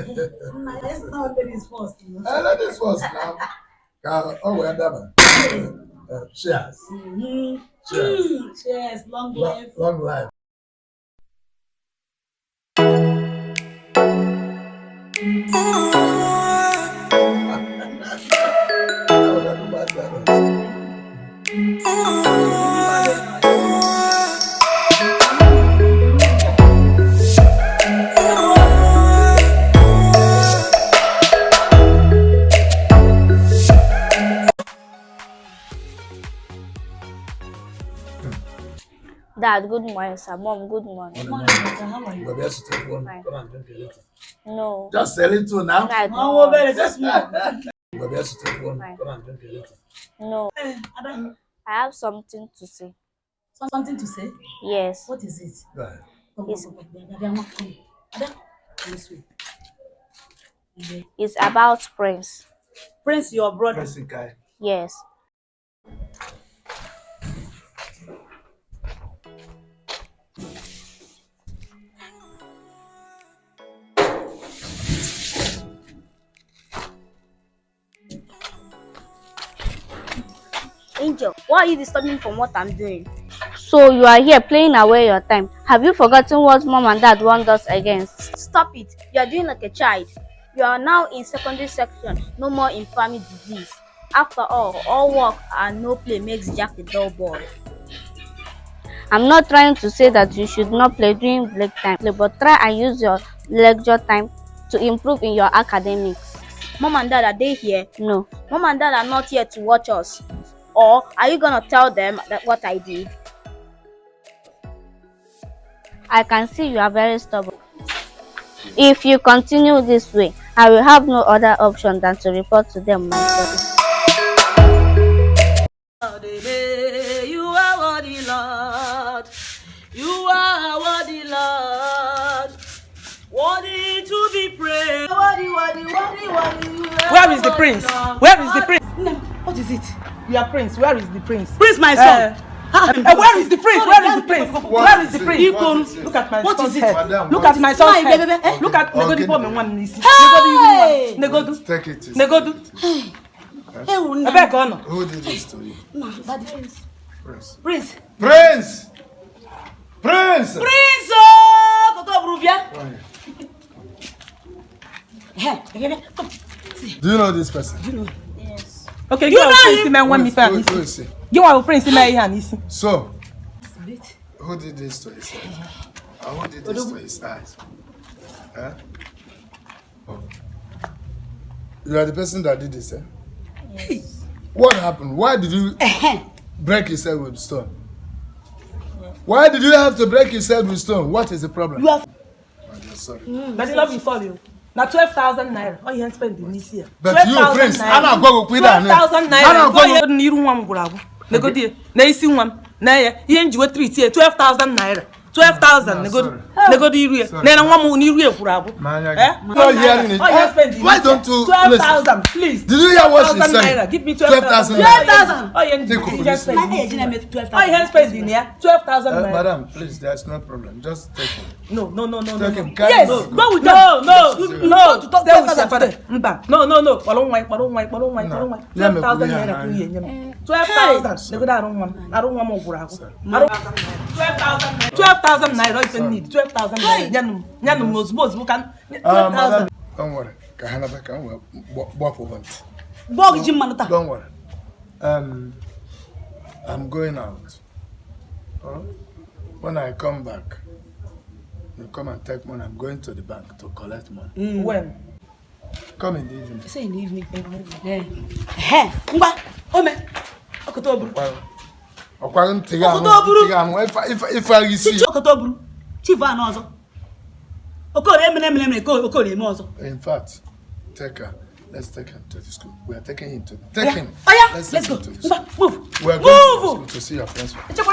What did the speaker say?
Let's not ladies first. Ladies first now. Oh, we're done. Cheers. Cheers. Cheers. Long life. Long life. Dad, good morning, sir. Mom, good morning. Good morning, daughter. How are you? Come and drink a little. No. Just a little now. Dad, Oh, very just more. Come and drink a little. no. Ada, I have something to say. something to say? Yes. What is it? Go ahead. Ada, this way. It's about Prince. Prince, your brother. Pressing guy. Yes. Angel, why are you disturbing from what I'm doing? So you are here playing away your time. Have you forgotten what Mom and Dad want us against? Stop it. You are doing like a child. You are now in secondary section, no more infirmity disease. After all work and no play makes Jack a dull boy. I'm not trying to say that you should not play during break time, but try and use your lecture time to improve in your academics. Mom and Dad, are they here? No. Mom and Dad are not here to watch us. Or are you gonna tell them that what I did? I can see you are very stubborn. If you continue this way, I will have no other option than to report to them myself. You are worthy, Lord. You are worthy, Lord. Worthy to be praised. Worthy. Where is the prince? Where is the prince? No, what is it? You are prince. Where is the prince? Prince, my son. Where is the prince? Where is the prince? Where is the prince? Look at my son's head. Madam, Look at my son's Why, head. baby? Look at Okay. Negodi for me one nisi. Hey! Negodu. Take it easy. Negodu. I beg honor. Who did this to you? Prince. Prince. Prince. Prince! Prince! Prince! Oh, Toto Bruvia. Why? Hey, come. Do you know this person? Yes. Okay, You go know prince him? man one me fair Who nisi. is he? Give one prince man here nisi. So, who did this to his head? And who did this to his eyes? Huh? Oh. You are the person that did this, eh? Yes. What happened? Why did you break his head with stone? Why did you have to break his head with stone? What is the problem? You are. I'm just sorry. But you love me for you. Now 12,000 naira. Oh, you spend in this year. But you, Prince, I don't go with that. 12,000 naira. Go you need one gurabu. Negodi. Na isi one. Na ya. Ihe njiwe treat here 12,000 naira. 12,000 negodi. Negodi iru ya. Na nwa mu ni iru e gurabu. Eh? Why don't you 12,000 please. Did you hear what she said? Naira. Give me 12,000. 12,000. Oh, you spend. My age, I made 12,000. Oh, you spend in here 12,000 naira. Madam, please, there's no problem. Just take him. No. Take him. Yes, Go. go with No. to talk Stay with 12,000 your father. today. Mba. No. Palong wine. 12,000 naira to you. 12,000. They go I don't want more gurago. 12,000 naira even need. 12,000 naira. Nyanum knows most who can. 12,000. Don't worry. Kahanaba can walk over. Bog Jim Manata. Don't worry. I'm going out. When I come back, you come and take money. I'm going to the bank to collect money. When? Come in the evening. Say in the evening. Hey, Mba, Ome. Okotobru. If I see. Okotobru. Chief Anozo. Okore emene okore eme ozo. In fact, take her. Let's take him to the school. We are taking him to. Take him. Oh yeah, let's take go. him to the school. Move. We are going to the school to see your friends. It's a